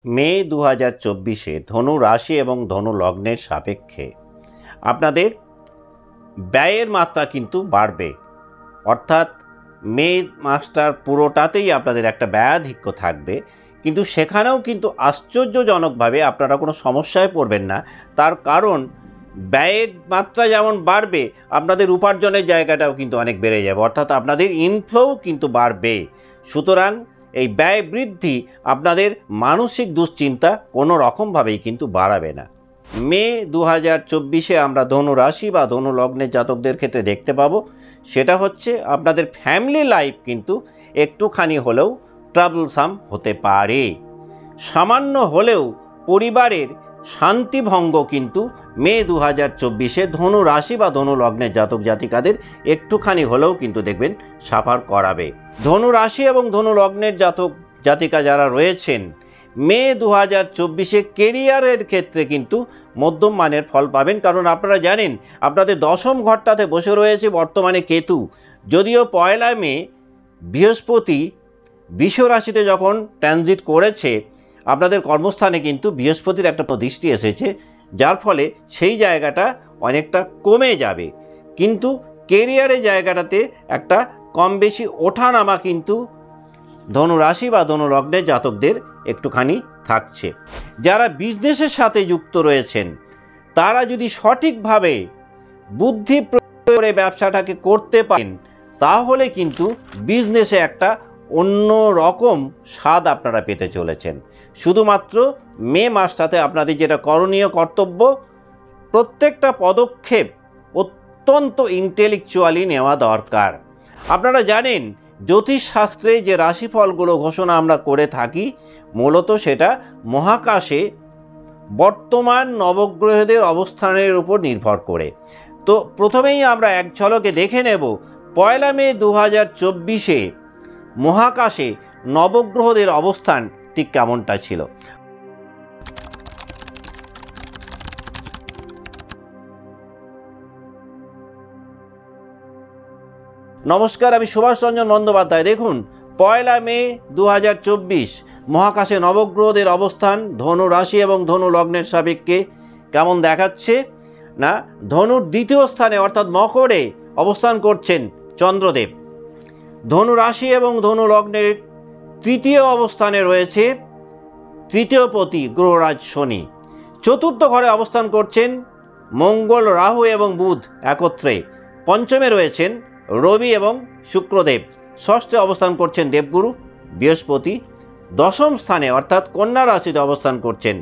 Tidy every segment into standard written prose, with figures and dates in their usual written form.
মে 2024-এ ধনু রাশি এবং ধনু লগ্নের সাপেক্ষে আপনাদের ব্যয়ের মাত্রা কিন্তু বাড়বে। অর্থাৎ মে মাসটার পুরোটাতেই আপনাদের একটা ব্যয়াধিক্য থাকবে, কিন্তু সেখানেও কিন্তু আশ্চর্যজনকভাবে আপনারা কোনো সমস্যায় পড়বেন না। তার কারণ ব্যয়ের মাত্রা যেমন বাড়বে, আপনাদের উপার্জনের জায়গাটাও কিন্তু অনেক বেড়ে যাবে, অর্থাৎ আপনাদের ইনফ্লোও কিন্তু বাড়বে। সুতরাং এই ব্যয় বৃদ্ধি আপনাদের মানসিক দুশ্চিন্তা কোনো রকমভাবেই কিন্তু বাড়াবে না। মে 2024-এ আমরা ধনু রাশি বা ধনু লগ্নের জাতকদের ক্ষেত্রে দেখতে পাবো, সেটা হচ্ছে আপনাদের ফ্যামিলি লাইফ কিন্তু একটুখানি হলেও ট্রাবলসাম হতে পারে। সামান্য হলেও পরিবারের শান্তিভঙ্গ কিন্তু মে 2024-এ ধনু রাশি বা ধনু লগ্নের জাতক জাতিকাদের একটুখানি হলেও কিন্তু দেখবেন সাফার করাবে। ধনু রাশি এবং ধনু লগ্নের জাতক জাতিকা যারা রয়েছেন, মে 2024-এ কেরিয়ারের ক্ষেত্রে কিন্তু মধ্যম মানের ফল পাবেন। কারণ আপনারা জানেন আপনাদের দশম ঘরটাতে বসে রয়েছে বর্তমানে কেতু। যদিও 1 মে বৃহস্পতি বৃষ রাশিতে যখন ট্রানজিট করেছে, আপনাদের কর্মস্থানে কিন্তু বৃহস্পতির একটা দৃষ্টি এসেছে, যার ফলে সেই জায়গাটা অনেকটা কমে যাবে। কিন্তু কেরিয়ারের জায়গাটাতে একটা কম বেশি ওঠানামা কিন্তু ধনু রাশি বা ধনু লগ্নের জাতকদের একটুখানি থাকছে। যারা বিজনেসের সাথে যুক্ত রয়েছেন, তারা যদি সঠিকভাবে বুদ্ধি প্রয়োগ করে ব্যবসাটাকে করতে পারেন, তাহলে কিন্তু বিজনেসে একটা অন্য রকম স্বাদ আপনারা পেতে চলেছেন। শুধুমাত্র মে মাসটাতে আপনাদের যেটা করণীয় কর্তব্য, প্রত্যেকটা পদক্ষেপ অত্যন্ত ইন্টেলেকচুয়ালি নেওয়া দরকার। আপনারা জানেন জ্যোতিষশাস্ত্রে যে রাশিফলগুলো ঘোষণা আমরা করে থাকি, মূলত সেটা মহাকাশে বর্তমান নবগ্রহদের অবস্থানের উপর নির্ভর করে। তো প্রথমেই আমরা এক ঝলকে দেখে নেব 1 মে 2024-এ মহাকাশে নবগ্রহদের অবস্থান ঠিক কেমনটা ছিল। নমস্কার, আমি সুভাষ রঞ্জন বন্দ্যোপাধ্যায়। দেখুন 1 মে 2024 মহাকাশে নবগ্রহদের অবস্থান ধনু রাশি এবং ধনু লগ্নের সাপেক্ষে কেমন দেখাচ্ছে না। ধনুর দ্বিতীয় স্থানে অর্থাৎ মকরে অবস্থান করছেন চন্দ্রদেব। ধনু রাশি এবং ধনু লগ্নের তৃতীয় অবস্থানে রয়েছে তৃতীয়পতি গ্রহরাজ শনি। চতুর্থ ঘরে অবস্থান করছেন মঙ্গল, রাহু এবং বুধ একত্রে। পঞ্চমে রয়েছেন রবি এবং শুক্রদেব। ষষ্ঠে অবস্থান করছেন দেবগুরু বৃহস্পতি। দশম স্থানে অর্থাৎ কন্যা রাশিতে অবস্থান করছেন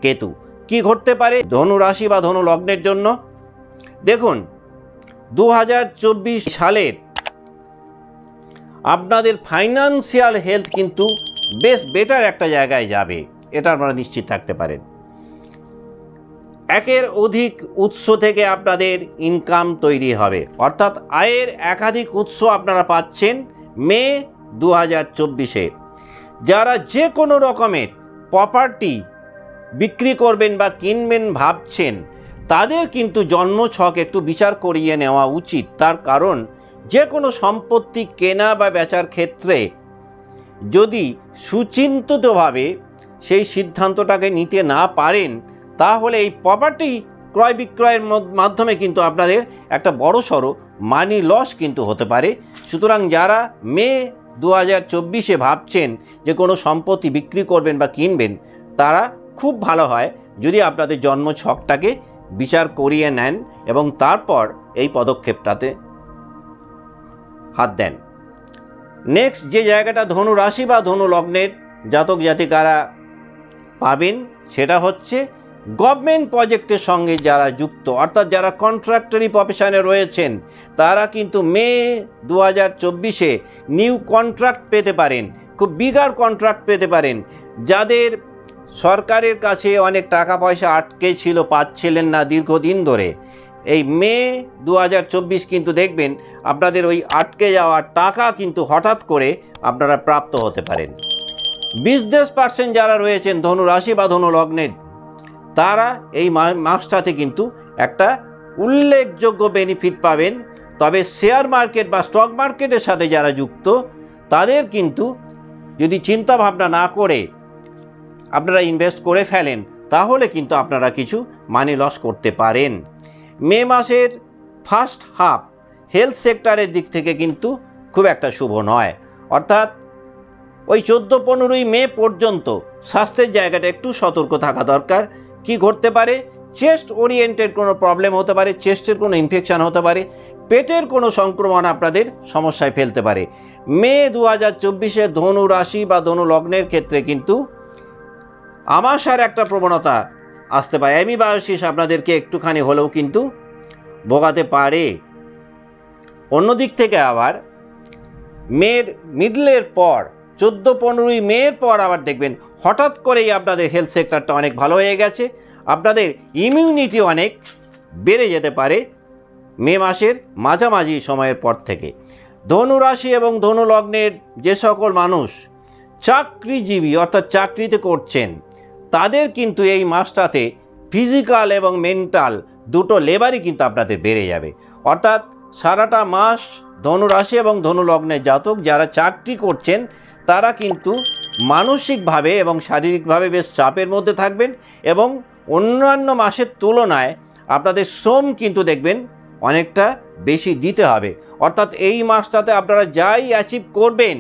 কেতু। কি ঘটতে পারে ধনু রাশি বা ধনু লগ্নের জন্য? দেখুন 2024 সালের আপনাদের ফাইন্যান্সিয়াল হেলথ কিন্তু বেশ বেটার একটা জায়গায় যাবে, এটা আপনারা নিশ্চিত থাকতে পারেন। একের অধিক উৎস থেকে আপনাদের ইনকাম তৈরি হবে, অর্থাৎ আয়ের একাধিক উৎস আপনারা পাচ্ছেন মে 2024-এ। যারা যে কোনো রকমের প্রপার্টি বিক্রি করবেন বা কিনবেন ভাবছেন, তাদের কিন্তু জন্মছক একটু বিচার করিয়ে নেওয়া উচিত। তার কারণ যে কোনো সম্পত্তি কেনা বা বেচার ক্ষেত্রে যদি সুচিন্তিতভাবে সেই সিদ্ধান্তটাকে নিতে না পারেন, তাহলে এই প্রপার্টি ক্রয় বিক্রয়ের মাধ্যমে কিন্তু আপনাদের একটা বড়সড় মানি লস কিন্তু হতে পারে। সুতরাং যারা মে 2024-এ ভাবছেন যে কোনো সম্পত্তি বিক্রি করবেন বা কিনবেন, তারা খুব ভালো হয় যদি আপনাদের জন্মছকটাকে বিচার করিয়ে নেন এবং তারপর এই পদক্ষেপটাতে হাত দেন। নেক্সট যে জায়গাটা ধনু রাশি বা ধনু লগ্নের জাতক জাতিকারা পাবেন, সেটা হচ্ছে গভর্নমেন্ট প্রজেক্টের সঙ্গে যারা যুক্ত, অর্থাৎ যারা কন্ট্রাক্টরি প্রফেশনে রয়েছেন, তারা কিন্তু মে 2024-এ নিউ কন্ট্রাক্ট পেতে পারেন, খুব বিগার কন্ট্রাক্ট পেতে পারেন। যাদের সরকারের কাছে অনেক টাকা পয়সা আটকে ছিল, পাচ্ছিলেন না দীর্ঘদিন ধরে, এই মে 2024 কিন্তু দেখবেন আপনাদের ওই আটকে যাওয়া টাকা কিন্তু হঠাৎ করে আপনারা প্রাপ্ত হতে পারেন। বিজনেস পার্সন যারা রয়েছেন ধনু রাশি বা ধনু লগ্নের, তারা এই মাসটাতে কিন্তু একটা উল্লেখযোগ্য বেনিফিট পাবেন। তবে শেয়ার মার্কেট বা স্টক মার্কেটের সাথে যারা যুক্ত, তাদের কিন্তু যদি চিন্তা ভাবনা না করে আপনারা ইনভেস্ট করে ফেলেন তাহলে কিন্তু আপনারা কিছু মানি লস করতে পারেন। মে মাসের ফার্স্ট হাফ হেলথ সেক্টরের দিক থেকে কিন্তু খুব একটা শুভ নয়, অর্থাৎ ওই 14-15 মে পর্যন্ত স্বাস্থ্যের জায়গাটা একটু সতর্ক থাকা দরকার। কি ঘটতে পারে? চেস্ট ওরিয়েন্টেড কোনো প্রবলেম হতে পারে, চেস্টের কোনো ইনফেকশান হতে পারে, পেটের কোনো সংক্রমণ আপনাদের সমস্যায় ফেলতে পারে। মে 2024-এ ধনু রাশি বা ধনু লগ্নের ক্ষেত্রে কিন্তু আমাশার একটা প্রবণতা আসতে পারে, অ্যামিবায়োসিস আপনাদেরকে একটুখানি হলেও কিন্তু ভোগাতে পারে। অন্যদিক থেকে আবার মের মিডলের পর 14-15 মের পর আবার দেখবেন হঠাৎ করেই আপনাদের হেলথ সেক্টরটা অনেক ভালো হয়ে গেছে, আপনাদের ইমিউনিটি অনেক বেড়ে যেতে পারে মে মাসের মাঝামাঝি সময়ের পর থেকে। ধনু রাশি এবং ধনু লগ্নের যে সকল মানুষ চাকরিজীবী অর্থাৎ চাকরিতে করছেন তাদের কিন্তু এই মাসটাতে ফিজিক্যাল এবং মেন্টাল দুটো লেবারই কিন্তু আপনাদের বেড়ে যাবে। অর্থাৎ সারাটা মাস ধনু রাশি এবং ধনু লগ্নের জাতক যারা চাকরি করছেন তারা কিন্তু মানসিকভাবে এবং শারীরিকভাবে বেশ চাপের মধ্যে থাকবেন এবং অন্যান্য মাসের তুলনায় আপনাদের শ্রম কিন্তু দেখবেন অনেকটা বেশি দিতে হবে। অর্থাৎ এই মাসটাতে আপনারা যাই অ্যাচিভ করবেন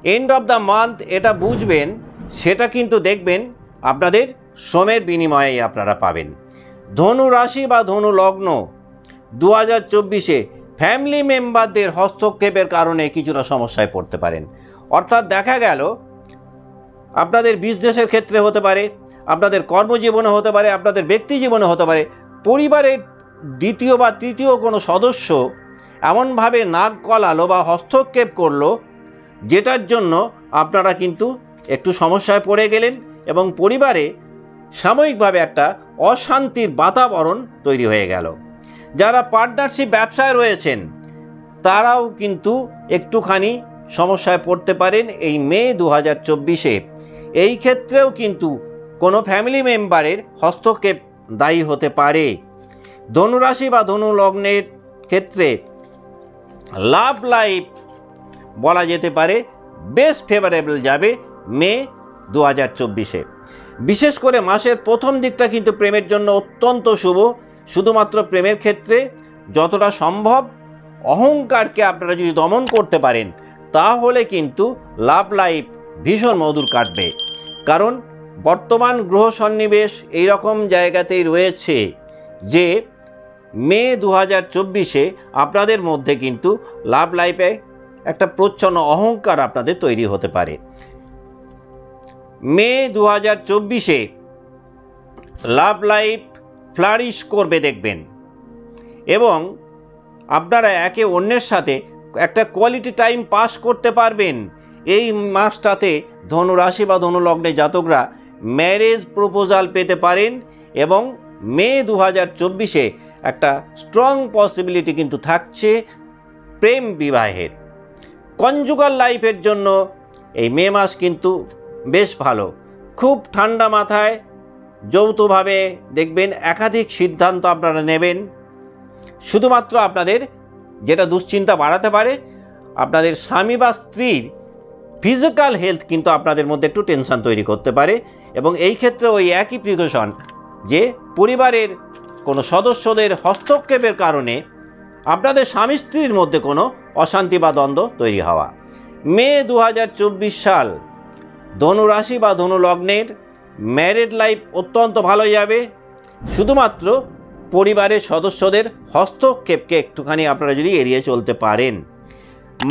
এন্ড অফ দ্য মান্থ এটা বুঝবেন সেটা কিন্তু দেখবেন আপনাদের শ্রমের বিনিময়েই আপনারা পাবেন। ধনু রাশি বা ধনু লগ্ন 2024-এ ফ্যামিলি মেম্বারদের হস্তক্ষেপের কারণে কিছুটা সমস্যায় পড়তে পারেন। অর্থাৎ দেখা গেল আপনাদের বিজনেসের ক্ষেত্রে হতে পারে, আপনাদের কর্মজীবনে হতে পারে, আপনাদের ব্যক্তি জীবনে হতে পারে, পরিবারের দ্বিতীয় বা তৃতীয় কোনো সদস্য এমনভাবে নাক গলালো বা হস্তক্ষেপ করলো যেটার জন্য আপনারা কিন্তু একটু সমস্যায় পড়ে গেলেন এবং পরিবারে সাময়িকভাবে একটা অশান্তির বাতাবরণ তৈরি হয়ে গেল। যারা পার্টনারশিপ ব্যবসায় রয়েছেন তারাও কিন্তু একটুখানি সমস্যায় পড়তে পারেন এই মে 2024-এ। এই ক্ষেত্রেও কিন্তু কোনো ফ্যামিলি মেম্বারের হস্তক্ষেপ দায়ী হতে পারে। ধনুরাশি বা ধনু লগ্নের ক্ষেত্রে লাভ লাইফ বলা যেতে পারে বেশ ফেভারেবল যাবে মে 2024-এ। বিশেষ করে মাসের প্রথম দিকটা কিন্তু প্রেমের জন্য অত্যন্ত শুভ। শুধুমাত্র প্রেমের ক্ষেত্রে যতটা সম্ভব অহংকারকে আপনারা যদি দমন করতে পারেন তাহলে কিন্তু লাভ লাইফ ভীষণ মধুর কাটবে। কারণ বর্তমান গ্রহ সন্নিবেশ এইরকম জায়গাতেই রয়েছে যে মে 2024-এ আপনাদের মধ্যে কিন্তু লাভ লাইফে একটা প্রচ্ছন্ন অহংকার আপনাদের তৈরি হতে পারে। মে 2024-এ লাভ লাইফ ফ্লারিশ করবে দেখবেন এবং আপনারা একে অন্যের সাথে একটা কোয়ালিটি টাইম পাস করতে পারবেন। এই মাসটাতে ধনু রাশি বা ধনু লগ্নে জাতকরা ম্যারেজ প্রপোজাল পেতে পারেন এবং মে 2024-এ একটা স্ট্রং পসিবিলিটি কিন্তু থাকছে প্রেম বিবাহের। কনজুগাল লাইফের জন্য এই মে মাস কিন্তু বেশ ভালো। খুব ঠান্ডা মাথায় যৌথভাবে দেখবেন একাধিক সিদ্ধান্ত আপনারা নেবেন। শুধুমাত্র আপনাদের যেটা দুশ্চিন্তা বাড়াতে পারে আপনাদের স্বামী বা স্ত্রীর ফিজিক্যাল হেলথ কিন্তু আপনাদের মধ্যে একটু টেনশন তৈরি করতে পারে এবং এই ক্ষেত্রে ওই একই প্রিকশন যে পরিবারের কোনো সদস্যদের হস্তক্ষেপের কারণে আপনাদের স্বামী স্ত্রীর মধ্যে কোনো অশান্তি বা দ্বন্দ্ব তৈরি হওয়া। মে 2024 সাল ধনু রাশি বা ধনু লগ্নের ম্যারিড লাইফ অত্যন্ত ভালো যাবে। শুধুমাত্র পরিবারের সদস্যদের হস্তক্ষেপকে একটুখানি আপনারা যদি এড়িয়ে চলতে পারেন।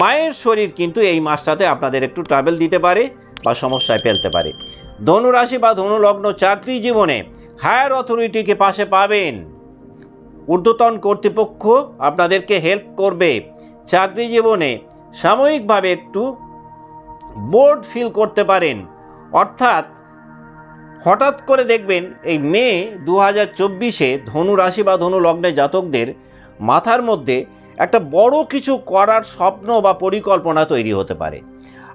মায়ের শরীর কিন্তু এই মাসটাতে আপনাদের একটু ট্রাভেল দিতে পারে বা সমস্যায় ফেলতে পারে। ধনু রাশি বা ধনু লগ্ন চাকরি জীবনে হায়ার অথরিটিকে পাশে পাবেন। ঊর্ধ্বতন কর্তৃপক্ষ আপনাদেরকে হেল্প করবে। চাকরি জীবনে সাময়িকভাবে একটু বোর্ড ফিল করতে পারেন। অর্থাৎ হঠাৎ করে দেখবেন এই মে 2024-এ ধনু রাশি বা ধনু লগ্নে জাতকদের মাথার মধ্যে একটা বড় কিছু করার স্বপ্ন বা পরিকল্পনা তৈরি হতে পারে।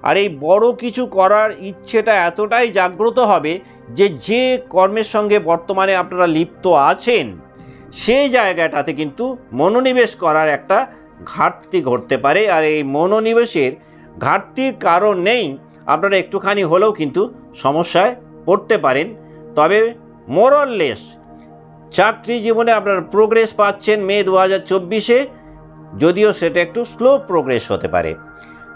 আর এই বড় কিছু করার ইচ্ছেটা এতটাই জাগ্রত হবে যে যে কর্মের সঙ্গে বর্তমানে আপনারা লিপ্ত আছেন সেই জায়গাটাতে কিন্তু মনোনিবেশ করার একটা ঘাটতি ঘটতে পারে। আর এই মনোনিবেশের ঘাটতির কারণেই আপনারা একটুখানি হলেও কিন্তু সমস্যায় পড়তে পারেন, তবে মোরলেস চাকরি জীবনে আপনারা প্রোগ্রেস পাচ্ছেন মে 2024-এ, যদিও সেটা একটু স্লো প্রোগ্রেস হতে পারে।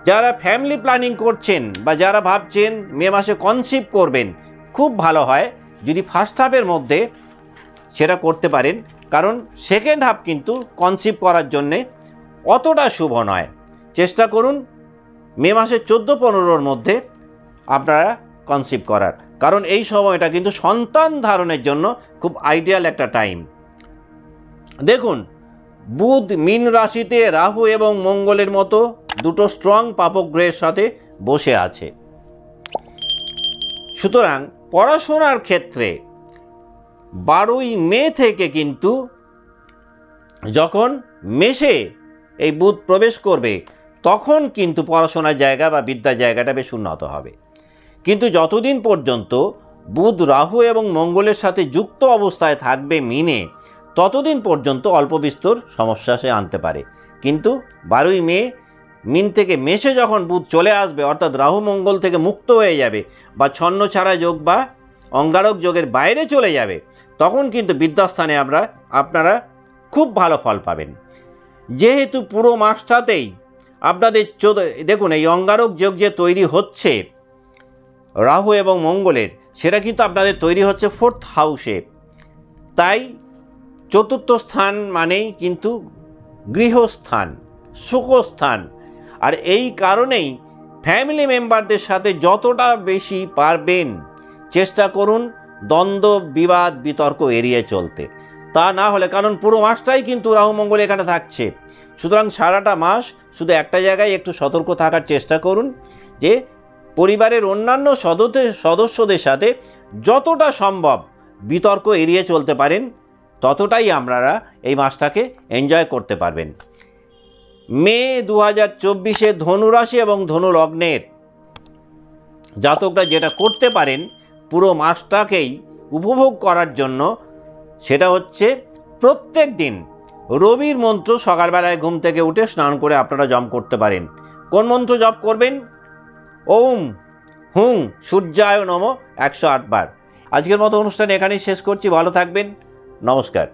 যারা ফ্যামিলি প্ল্যানিং করছেন বা যারা ভাবছেন মে মাসে কনসিভ করবেন, খুব ভালো হয় যদি ফার্স্ট হাফের মধ্যে সেটা করতে পারেন, কারণ সেকেন্ড হাফ কিন্তু কনসিভ করার জন্যে অতটা শুভ নয়। চেষ্টা করুন মে মাসের 14-15-র মধ্যে আপনারা কনসিভ করার, কারণ এই সময়টা কিন্তু সন্তান ধারণের জন্য খুব আইডিয়াল একটা টাইম। দেখুন, বুধ মীন রাশিতে রাহু এবং মঙ্গলের মতো দুটো স্ট্রং পাপগ্রহের সাথে বসে আছে। সুতরাং পড়াশোনার ক্ষেত্রে 12ই মে থেকে কিন্তু যখন মেষে এই বুধ প্রবেশ করবে, তখন কিন্তু পড়াশোনার জায়গা বা বিদ্যার জায়গাটা বেশ উন্নত হবে। কিন্তু যতদিন পর্যন্ত বুধ রাহু এবং মঙ্গলের সাথে যুক্ত অবস্থায় থাকবে মিনে, ততদিন পর্যন্ত অল্প বিস্তর সমস্যা সে আনতে পারে। কিন্তু 12ই মে মিন থেকে মেষে যখন বুধ চলে আসবে, অর্থাৎ রাহু মঙ্গল থেকে মুক্ত হয়ে যাবে বা ছন্ন ছাড়া যোগ বা অঙ্গারক যোগের বাইরে চলে যাবে, তখন কিন্তু বিদ্যাস্থানে আপনারা খুব ভালো ফল পাবেন। যেহেতু পুরো মাসটাতেই আপনাদের দেখুন, এই অঙ্গারক যোগ যে তৈরি হচ্ছে রাহু এবং মঙ্গলের, সেটা কিন্তু আপনাদের তৈরি হচ্ছে 4th হাউসে। তাই 4র্থ স্থান মানেই কিন্তু গৃহস্থান, সুখস্থান। আর এই কারণেই ফ্যামিলি মেম্বারদের সাথে যতটা বেশি পারবেন চেষ্টা করুন দ্বন্দ্ব, বিবাদ, বিতর্ক এড়িয়ে চলতে। তা না হলে, কারণ পুরো মাসটাই কিন্তু রাহু মঙ্গল এখানে থাকছে, সুতরাং সারাটা মাস শুধু একটা জায়গায় একটু সতর্ক থাকার চেষ্টা করুন যে পরিবারের অন্যান্য সদস্যদের সাথে যতটা সম্ভব বিতর্ক এড়িয়ে চলতে পারেন, ততটাই আপনারা এই মাসটাকে এনজয় করতে পারবেন। মে 2024-এ ধনুরাশি এবং ধনু লগ্নের জাতকরা যেটা করতে পারেন পুরো মাসটাকেই উপভোগ করার জন্য, সেটা হচ্ছে প্রত্যেক দিন রবির মন্ত্র সকালবেলায় ঘুম থেকে উঠে স্নান করে আপনারা জপ করতে পারেন। কোন মন্ত্র জপ করবেন? ওম হুং সূর্যায় নমঃ 108 বার। আজকের মতো অনুষ্ঠান এখানেই শেষ করছি। ভালো থাকবেন। নমস্কার।